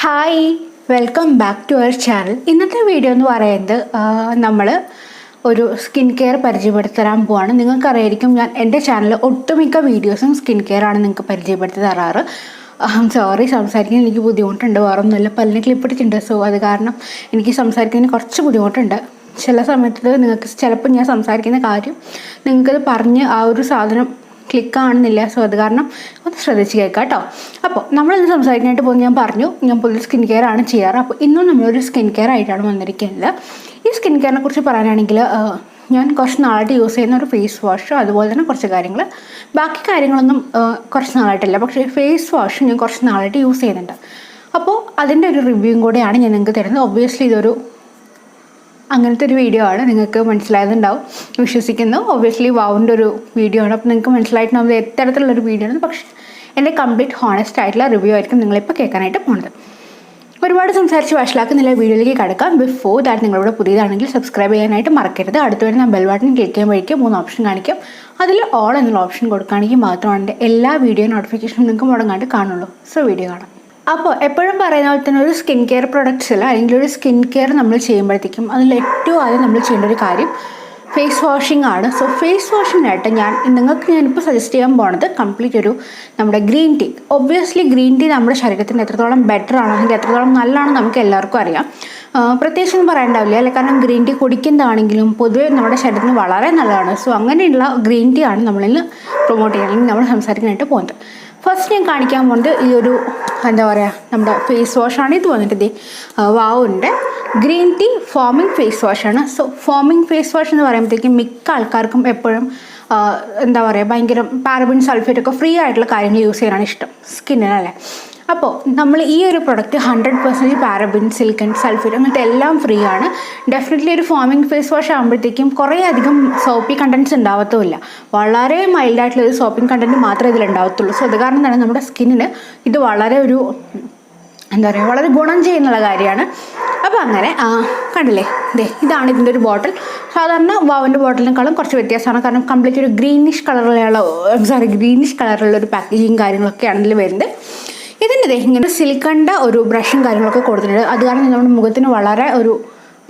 Hi, welcome back to our channel. ഇന്നത്തെ video എന്ന് പറയുന്നത് നമ്മൾ ഒരു സ്കിൻ കെയർ പരിചയപ്പെടുത്തരാൻ പോവാണ്. നിങ്ങൾക്കറിയായിരിക്കും, ഞാൻ എൻ്റെ ചാനലിൽ ഒട്ടുമിക്ക വീഡിയോസും സ്കിൻ കെയർ ആണ് നിങ്ങൾക്ക് പരിചയപ്പെടുത്തി തരാറ്. സോറി, സംസാരിക്കാൻ എനിക്ക് ബുദ്ധിമുട്ടുണ്ട്, വേറൊന്നുമില്ല, പല്ലിന് ക്ലിപ്പിട്ടിട്ടുണ്ട്. സോ അത് കാരണം എനിക്ക് സംസാരിക്കുന്നതിന് കുറച്ച് ബുദ്ധിമുട്ടുണ്ട്. ചില സമയത്ത് നിങ്ങൾക്ക് ചിലപ്പോൾ ഞാൻ സംസാരിക്കുന്ന കാര്യം നിങ്ങൾക്കത് പറഞ്ഞ് ആ ഒരു സാധനം ക്ലിക്കാണെന്നില്ല. സോ അത് കാരണം ഒന്ന് ശ്രദ്ധിച്ച് കേൾക്കാം കേട്ടോ. അപ്പോൾ നമ്മളിന്ന് സംസാരിക്കാനായിട്ട് പോകുന്നത് ഞാൻ പറഞ്ഞു, ഞാൻ പുതിയ സ്കിൻ കെയർ ആണ് ചെയ്യാറ്. അപ്പോൾ ഇന്നും നമ്മളൊരു സ്കിൻ കെയർ ആയിട്ടാണ് വന്നിരിക്കുന്നത്. ഈ സ്കിൻ കെയറിനെ കുറിച്ച് പറയാനാണെങ്കിൽ ഞാൻ കുറച്ച് നാളായിട്ട് യൂസ് ചെയ്യുന്ന ഒരു ഫേസ് വാഷ്, അതുപോലെ തന്നെ കുറച്ച് കാര്യങ്ങൾ, ബാക്കി കാര്യങ്ങളൊന്നും കുറച്ച് നാളായിട്ടില്ല, പക്ഷേ ഫേസ് വാഷ് ഞാൻ കുറച്ച് നാളായിട്ട് യൂസ് ചെയ്യുന്നുണ്ട്. അപ്പോൾ അതിൻ്റെ ഒരു റിവ്യൂവും കൂടെയാണ് ഞാൻ നിങ്ങൾക്ക് തരുന്നത്. ഒബ്വിയസ്ലി ഇതൊരു അങ്ങനത്തെ ഒരു വീഡിയോ ആണ്, നിങ്ങൾക്ക് മനസ്സിലായതുണ്ടാവും വിശ്വസിക്കുന്നു. ഒബ്വിയസ്ലി വാവിൻ്റെ ഒരു വീഡിയോ ആണ്, അപ്പോൾ നിങ്ങൾക്ക് മനസ്സിലായിട്ടുണ്ടാവും എത്തരത്തിലുള്ളൊരു വീഡിയോ ആണ്. പക്ഷേ എൻ്റെ കംപ്ലീറ്റ് ഹോണസ്റ്റ് ആയിട്ടുള്ള റിവ്യൂ ആയിരിക്കും നിങ്ങളിപ്പോൾ കേൾക്കാനായിട്ട് പോകുന്നത്. ഒരുപാട് സംസാരിച്ച് വഷളാക്കുന്നില്ല, വീഡിയോയിലേക്ക് കിടക്കാം. ബിഫോർ ദാറ്റ് നിങ്ങളിവിടെ പുതിയതാണെങ്കിൽ സബ്സ്ക്രൈബ് ചെയ്യാനായിട്ട് മറക്കരുത്. അടുത്ത് വരുന്ന ബെൽ ബട്ടൺ ക്ലിക്ക് ചെയ്യുമ്പോഴേക്കും 3 ഓപ്ഷൻ കാണിക്കും. അതിൽ ഓൾ എന്നുള്ള ഓപ്ഷൻ കൊടുക്കുകയാണെങ്കിൽ മാത്രമാണ് എൻ്റെ എല്ലാ വീഡിയോ നോട്ടിഫിക്കേഷനും നിങ്ങൾക്ക് മുടങ്ങാണ്ട് കാണുള്ളൂ. സോ വീഡിയോ കാണാം. അപ്പോൾ എപ്പോഴും പറയുന്ന പോലെ തന്നെ ഒരു സ്കിൻ കെയർ പ്രൊഡക്ട്സിൽ അല്ലെങ്കിൽ ഒരു സ്കിൻ കെയർ നമ്മൾ ചെയ്യുമ്പോഴത്തേക്കും അതിൽ ഏറ്റവും ആദ്യം നമ്മൾ ചെയ്യേണ്ട ഒരു കാര്യം ഫേസ് വാഷിംഗ് ആണ്. സോ ഫേസ് വാഷിങ്ങിനായിട്ട് ഞാനിപ്പോൾ സജസ്റ്റ് ചെയ്യാൻ പോണത് കംപ്ലീറ്റ് ഒരു നമ്മുടെ green tea. Obviously green tea നമ്മുടെ ശരീരത്തിന് എത്രത്തോളം ബെറ്റർ ആണോ അല്ലെങ്കിൽ എത്രത്തോളം നല്ലതാണോ നമുക്ക് എല്ലാവർക്കും അറിയാം. പ്രത്യേകിച്ചൊന്നും പറയേണ്ടാവില്ല അല്ലേ, കാരണം ഗ്രീൻ ടീ കുടിക്കുന്നതാണെങ്കിലും പൊതുവേ നമ്മുടെ ശരീരത്തിന് വളരെ നല്ലതാണ്. സോ അങ്ങനെയുള്ള ഗ്രീൻ ടീ ആണ് നമ്മളിൽ പ്രൊമോട്ട് ചെയ്യാൻ അല്ലെങ്കിൽ നമ്മൾ സംസാരിക്കാനായിട്ട് പോകുന്നത്. ഫസ്റ്റ് ഞാൻ കാണിക്കാൻ പോകുന്നത് ഈ ഒരു എന്താ പറയുക നമ്മുടെ ഫേസ് വാഷാണ്. ഇത് വന്നിട്ട് വാവിൻ്റെ ഗ്രീൻ ടീ ഫോമിങ് ഫേസ് വാഷാണ്. സോ ഫോമിങ് ഫേസ് വാഷ് എന്ന് പറയുമ്പോഴത്തേക്കും മിക്ക ആൾക്കാർക്കും എപ്പോഴും എന്താ പറയുക ഭയങ്കര പാരബിൻ സൾഫേറ്റ് ഒക്കെ ഫ്രീ ആയിട്ടുള്ള കാര്യങ്ങൾ യൂസ് ചെയ്യാനാണ് ഇഷ്ടം സ്കിന്നിനല്ലേ. അപ്പോൾ നമ്മൾ ഈ ഒരു പ്രൊഡക്റ്റ് 100% പാരബിൻ, സിലിക്കൺ, സൾഫേറ്റ് അങ്ങനത്തെ എല്ലാം ഫ്രീ ആണ്. ഡെഫിനറ്റ്ലി ഒരു ഫോമിങ് ഫേസ് വാഷ് ആകുമ്പോഴത്തേക്കും കുറേ അധികം സോപ്പി കണ്ടൻറ്റ്സ് ഉണ്ടാവത്തുമില്ല, വളരെ മൈൽഡായിട്ടുള്ള ഒരു സോപ്പിംഗ് കണ്ടൻറ്റ് മാത്രമേ ഇതിലുണ്ടാവത്തുള്ളൂ. സോ അത് കാരണം തന്നെ നമ്മുടെ സ്കിന്നിന് ഇത് വളരെ ഒരു എന്താ പറയുക വളരെ ഗുണം ചെയ്യുന്നുള്ള കാര്യമാണ്. അപ്പോൾ അങ്ങനെ കണ്ടില്ലേ, ഇതാണ് ഇതിൻ്റെ ഒരു ബോട്ടിൽ. സാധാരണ വാവിൻ്റെ ബോട്ടിലിനേക്കാളും കുറച്ച് വ്യത്യാസമാണ്, കാരണം കംപ്ലീറ്റ് ഒരു ഗ്രീനിഷ് കളറുള്ള ഒരു പാക്കേജിങ് കാര്യങ്ങളൊക്കെയാണ് ഇതിൽ വരുന്നത്. ഇതിൻ്റെ ഇങ്ങനെ സിലിക്കണ്ട ഒരു ബ്രഷും കാര്യങ്ങളൊക്കെ കൊടുത്തിട്ടുണ്ട്. അത് കാരണം നമ്മുടെ മുഖത്തിന് വളരെ ഒരു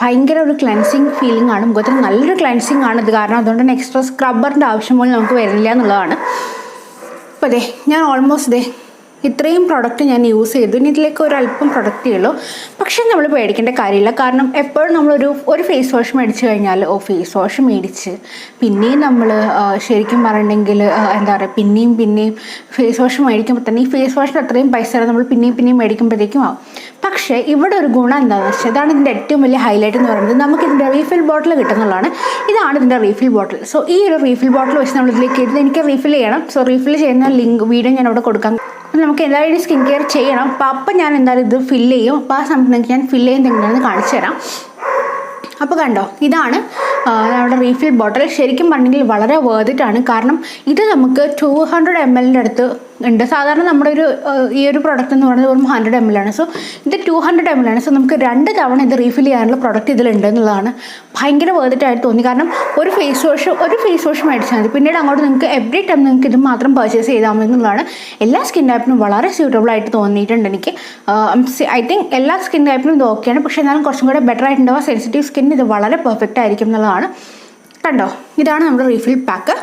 ഭയങ്കര ഒരു ക്ലെൻസിങ് ഫീലിംഗ് ആണ്, മുഖത്തിന് നല്ലൊരു ക്ലെൻസിങ് ആണ് ഇത്. കാരണം അതുകൊണ്ട് തന്നെ എക്സ്ട്രാ സ്ക്രബ്ബറിൻ്റെ ആവശ്യം പോലും നമുക്ക് വരുന്നില്ല എന്നുള്ളതാണ്. അപ്പോൾ ഞാൻ ഓൾമോസ്റ്റ് ഇത്രയും പ്രൊഡക്റ്റ് ഞാൻ യൂസ് ചെയ്തു. ഇനി ഇതിലേക്ക് ഒരല്പം പ്രൊഡക്റ്റ് ഉള്ളൂ. പക്ഷേ നമ്മൾ പേടിക്കേണ്ട കാര്യമില്ല, കാരണം എപ്പോഴും നമ്മളൊരു ഫേസ് വാഷ് മേടിച്ച് കഴിഞ്ഞാൽ ഫേസ് വാഷ് മേടിച്ച് പിന്നെയും നമ്മൾ ശരിക്കും പറയണമെങ്കിൽ എന്താ പറയുക പിന്നെയും ഫേസ് വാഷ് മേടിക്കുമ്പോൾ തന്നെ ഈ ഫേസ് വാഷിന് അത്രയും പൈസ നമ്മൾ പിന്നെയും മേടിക്കുമ്പോഴത്തേക്കും ആവും. പക്ഷേ ഇവിടെ ഒരു ഗുണം എന്താണെന്ന് വെച്ചാൽ ഇതാണ് ഇതിൻ്റെ ഏറ്റവും വലിയ ഹൈലൈറ്റ് എന്ന് പറയുന്നത്, നമുക്കിതിൻ്റെ റീഫിൽ ബോട്ടിൽ കിട്ടുന്നതാണ്. ഇതാണ് ഇതിൻ്റെ റീഫിൽ ബോട്ടിൽ. സോ ഈ ഒരു റീഫിൽ ബോട്ടിൽ വെച്ച് നമ്മൾ ഇതിലേക്ക് എനിക്ക് റീഫിൽ ചെയ്യണം. സോ റീഫിൽ ചെയ്യുന്ന വീഡിയോ ഞാൻ അവിടെ കൊടുക്കാം. നമുക്ക് എന്തായാലും സ്കിൻ കെയർ ചെയ്യണം. അപ്പം ഞാൻ എന്തായാലും ഇത് ഫില്ല് ചെയ്യും. അപ്പോൾ ആ സമയത്ത് നിങ്ങൾക്ക് ഞാൻ ഫില്ല് ചെയ്യുന്നത് എങ്ങനെയാണെന്ന് കാണിച്ചു തരാം. അപ്പോൾ കണ്ടോ, ഇതാണ് നമ്മുടെ റീഫിൽ ബോട്ടിൽ. ശരിക്കും പറഞ്ഞെങ്കിൽ വളരെ വേർതിട്ടാണ്, കാരണം ഇത് നമുക്ക് 200 ml അടുത്ത് ഉണ്ട്. സാധാരണ നമ്മുടെ ഈ ഒരു പ്രൊഡക്റ്റ് എന്ന് പറയുന്നത് വെറും 100 ml ആണ്. സോ ഇത് 200 ml ആണ്. സോ നമുക്ക് 2 തവണ ഇത് റീഫിൽ ചെയ്യാനുള്ള പ്രൊഡക്റ്റ് ഇതിലുണ്ട് എന്നുള്ളതാണ് ഭയങ്കര വേർതിട്ടായിട്ട് തോന്നി. കാരണം ഒരു ഫേസ് വാഷ് മേടിച്ചാൽ മതി, പിന്നീട് അങ്ങോട്ട് നിങ്ങൾക്ക് എവറി ടൈം നിങ്ങൾക്ക് ഇത് മാത്രം പർച്ചേസ് ചെയ്താൽ മതി എന്നുള്ളതാണ്. എല്ലാ സ്കിൻ ടൈപ്പിനും വളരെ സ്യൂട്ടബിൾ ആയിട്ട് തോന്നിയിട്ടുണ്ട് എനിക്ക്. ഐ തിങ്ക് എല്ലാ സ്കിൻ ടൈപ്പിനും ഇത് ഓക്കെയാണ്, പക്ഷേ എന്നാലും കുറച്ചും കൂടെ ബെറ്റർ ആയിട്ടുണ്ടാവുക സെൻസിറ്റീവ് സ്കിൻ ഇത് വളരെ പെർഫെക്റ്റ് ആയിരിക്കും എന്നുള്ളതാണ്. കണ്ടോ, ഇതാണ് നമ്മുടെ റീഫിൽ പാക്ക്.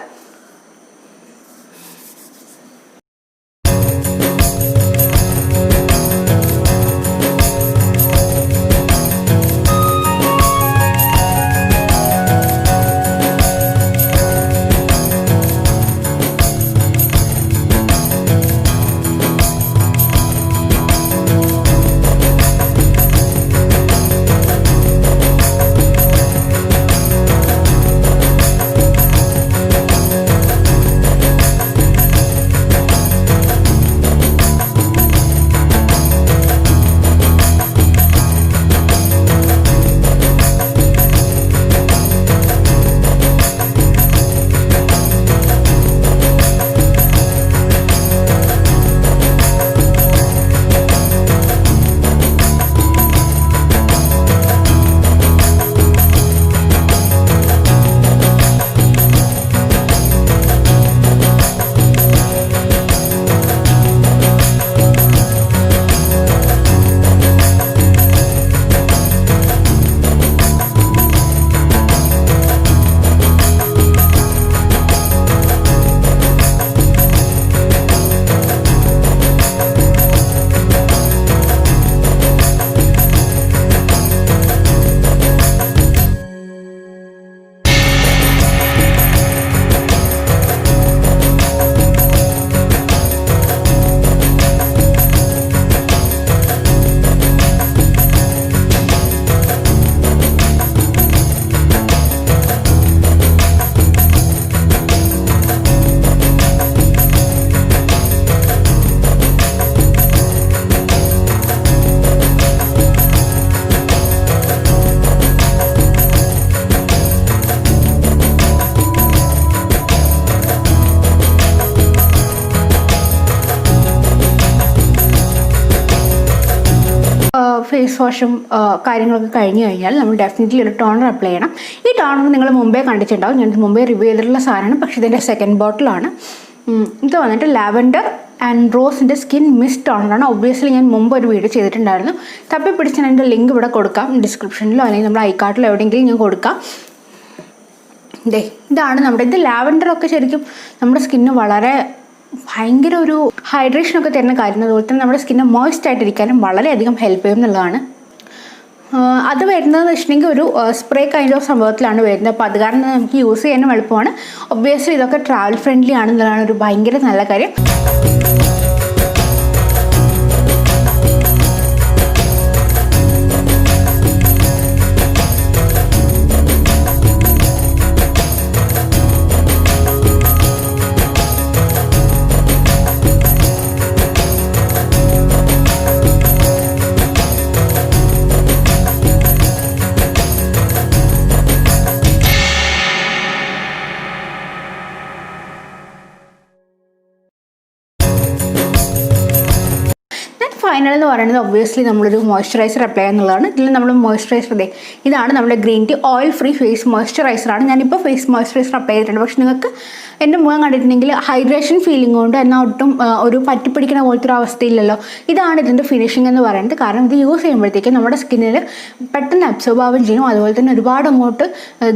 ഫേസ് വാഷും കാര്യങ്ങളൊക്കെ കഴിഞ്ഞ് കഴിഞ്ഞാൽ നമ്മൾ ഡെഫിനറ്റ്ലി ഒരു ടോണർ അപ്ലൈ ചെയ്യണം. ഈ ടോണർ നിങ്ങൾ മുമ്പേ കണ്ടിട്ടുണ്ടാവും, ഞാൻ മുമ്പേ റിവ്യൂ ചെയ്തിട്ടുള്ള സാധനമാണ്, പക്ഷേ ഇതിൻ്റെ സെക്കൻഡ് ബോട്ടിലാണ്. ഇത് വന്നിട്ട് ലാവൻഡർ ആൻഡ് റോസിൻ്റെ സ്കിൻ മിസ്റ്റ് ടോണറാണ്. ഒബ്വിയസ്ലി ഞാൻ മുമ്പ് ഒരു വീഡിയോ ചെയ്തിട്ടുണ്ടായിരുന്നു, തപ്പി പിടിച്ച് ഞാൻ എൻ്റെ ലിങ്ക് ഇവിടെ കൊടുക്കാം, ഡിസ്ക്രിപ്ഷനിലോ അല്ലെങ്കിൽ നമ്മുടെ ഐക്കാർട്ടിലോ എവിടെയെങ്കിലും ഞാൻ കൊടുക്കാം. ഇതാണ് നമ്മുടെ ഇത്. ലാവൻഡറൊക്കെ ശരിക്കും നമ്മുടെ സ്കിന്ന് വളരെ ഭയങ്കര ഒരു ഹൈഡ്രേഷനൊക്കെ തരുന്ന കാര്യം, അതുപോലെ തന്നെ നമ്മുടെ സ്കിന്ന് മോയ്സ്റ്റ് ആയിട്ടിരിക്കാനും വളരെയധികം ഹെൽപ്പ് ചെയ്യും എന്നുള്ളതാണ്. അത് വരുന്നതെന്ന് വെച്ചിട്ടുണ്ടെങ്കിൽ ഒരു സ്പ്രേ കൈൻഡ് ഓഫ് സംഭവത്തിലാണ് വരുന്നത്. അപ്പോൾ അത് കാരണം നമുക്ക് യൂസ് ചെയ്യാനും എളുപ്പമാണ്. ഒബ്വിയസ്ലി ഇതൊക്കെ ട്രാവൽ ഫ്രണ്ട്ലി ആണെന്നുള്ളതാണ് ഒരു ഭയങ്കര നല്ല കാര്യം. ഫൈനൽ എന്ന് പറയുന്നത് ഒബ്വിയസ്ലി നമ്മളൊരു മോയ്സ്ചറൈസർ അപ്ലൈ എന്നുള്ളതാണ്. ഇതിൽ നമ്മൾ മോയ്സ്ചറൈസർ ഇതാണ് നമ്മുടെ green tea oil free face മോയ്സ്ചറൈസറാണ്. ഞാനിപ്പോൾ ഫേസ് മോയ്സ്ചറൈസർ അപ്ലൈ ചെയ്തിട്ടുണ്ട്, പക്ഷേ നിങ്ങൾക്ക് എൻ്റെ മുഖം കണ്ടിട്ടുണ്ടെങ്കിൽ ഹൈഡ്രേഷൻ ഫീലിംഗ് കൊണ്ട് എന്നാൽ ഒട്ടും ഒരു പറ്റിപ്പിടിക്കുന്ന പോലത്തെ ഒരു അവസ്ഥയില്ലല്ലോ. ഇതാണ് ഇതിൻ്റെ ഫിനിഷിംഗ് എന്ന് പറയുന്നത്. കാരണം ഇത് യൂസ് ചെയ്യുമ്പോഴത്തേക്കും നമ്മുടെ സ്കിന്നിൽ പെട്ടെന്ന് അബ്സോർബ് ആവുകയും ചെയ്യും, അതുപോലെ തന്നെ ഒരുപാട് അങ്ങോട്ട്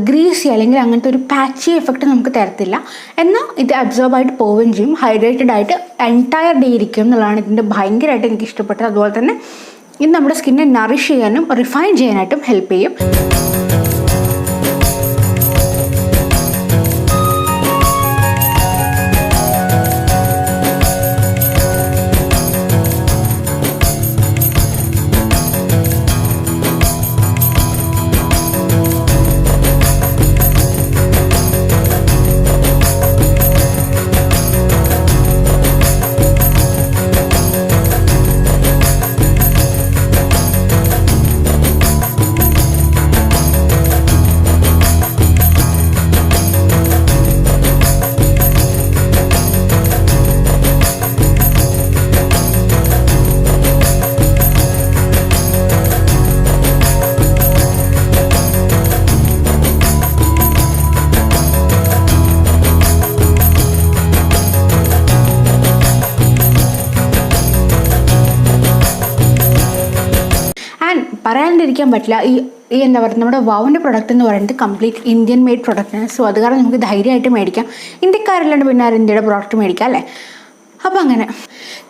ഗ്രീസി അല്ലെങ്കിൽ അങ്ങനത്തെ ഒരു പാച്ചി എഫക്റ്റ് നമുക്ക് തരത്തില്ല. എന്നാൽ ഇത് അബ്സോർബായിട്ട് പോവുകയും ചെയ്യും, ഹൈഡ്രേറ്റഡ് ആയിട്ട് എൻറ്റയർ ഡേ ഇരിക്കും എന്നുള്ളതാണ് ഇതിൻ്റെ ഭയങ്കരമായിട്ട് എനിക്ക് ഇഷ്ടപ്പെട്ടത്. അതുപോലെ തന്നെ ഇത് നമ്മുടെ സ്കിന്നെ നറിഷ് ചെയ്യാനും റിഫൈൻ ചെയ്യാനായിട്ടും ഹെൽപ്പ് ചെയ്യും. പറയാണ്ടിരിക്കാൻ പറ്റില്ല, ഈ എന്താ പറയുക, നമ്മുടെ വാവിൻ്റെ പ്രൊഡക്റ്റ് എന്ന് പറയുന്നത് കംപ്ലീറ്റ് ഇന്ത്യൻ മെയ്ഡ് പ്രൊഡക്റ്റാണ്. സോ അത് കാരണം നമുക്ക് ധൈര്യമായിട്ട് മേടിക്കാം. ഇന്ത്യക്കാരല്ലാണ്ട് പിന്നെ ഇന്ത്യയുടെ പ്രൊഡക്റ്റ് മേടിക്കാം അല്ലേ. അപ്പോൾ അങ്ങനെ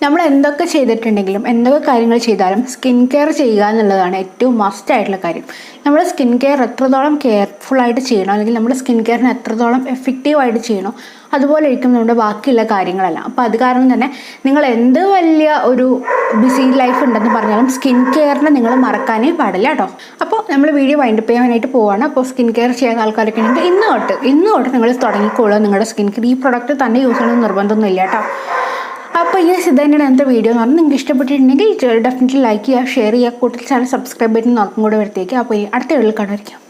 നമ്മൾ എന്തൊക്കെ ചെയ്തിട്ടുണ്ടെങ്കിലും എന്തൊക്കെ കാര്യങ്ങൾ ചെയ്താലും സ്കിൻ കെയർ ചെയ്യുക എന്നുള്ളതാണ് ഏറ്റവും മസ്റ്റ് ആയിട്ടുള്ള കാര്യം. നമ്മൾ സ്കിൻ കെയർ എത്രത്തോളം കെയർഫുള്ളായിട്ട് ചെയ്യണോ, അല്ലെങ്കിൽ നമ്മുടെ സ്കിൻ കെയറിന് എത്രത്തോളം എഫക്റ്റീവായിട്ട് ചെയ്യണോ, അതുപോലെ ആയിരിക്കും നമ്മുടെ ബാക്കിയുള്ള കാര്യങ്ങളെല്ലാം. അപ്പോൾ അത് കാരണം തന്നെ നിങ്ങൾ എന്ത് വലിയ ഒരു ബിസി ലൈഫ് ഉണ്ടെന്ന് പറഞ്ഞാലും സ്കിൻ കെയറിനെ നിങ്ങൾ മറക്കാനേ പാടില്ല കേട്ടോ. അപ്പോൾ നമ്മൾ വീഡിയോ വൈൻഡപ്പ് ചെയ്യാനായിട്ട് പോവാണ്. അപ്പോൾ സ്കിൻ കെയർ ചെയ്യാൻ ആൾക്കാരൊക്കെ ഉണ്ടെങ്കിൽ ഇന്ന് തൊട്ട് നിങ്ങൾ തുടങ്ങിക്കോളുക. നിങ്ങളുടെ സ്കിൻ കെയർ ഈ പ്രൊഡക്റ്റ് തന്നെ യൂസ് ചെയ്യണമെന്ന് നിർബന്ധമൊന്നുമില്ല കേട്ടോ. അപ്പോൾ ഈ ഇത് തന്നെയാണ് എൻ്റെ വീഡിയോ എന്ന് പറഞ്ഞാൽ. നിങ്ങൾക്ക് ഇഷ്ടപ്പെട്ടിട്ടുണ്ടെങ്കിൽ ഡെഫിനറ്റ്ലി ലൈക്ക് ചെയ്യുക, ഷെയർ ചെയ്യുക, കൂടുതൽ ചാനൽ സബ്സ്ക്രൈബ് ചെയ്ത് നോക്കും കൂടെ വരുത്തേക്ക്. അപ്പോൾ ഈ അടുത്ത വീഡിയോയിൽ കാണുമായിരിക്കും.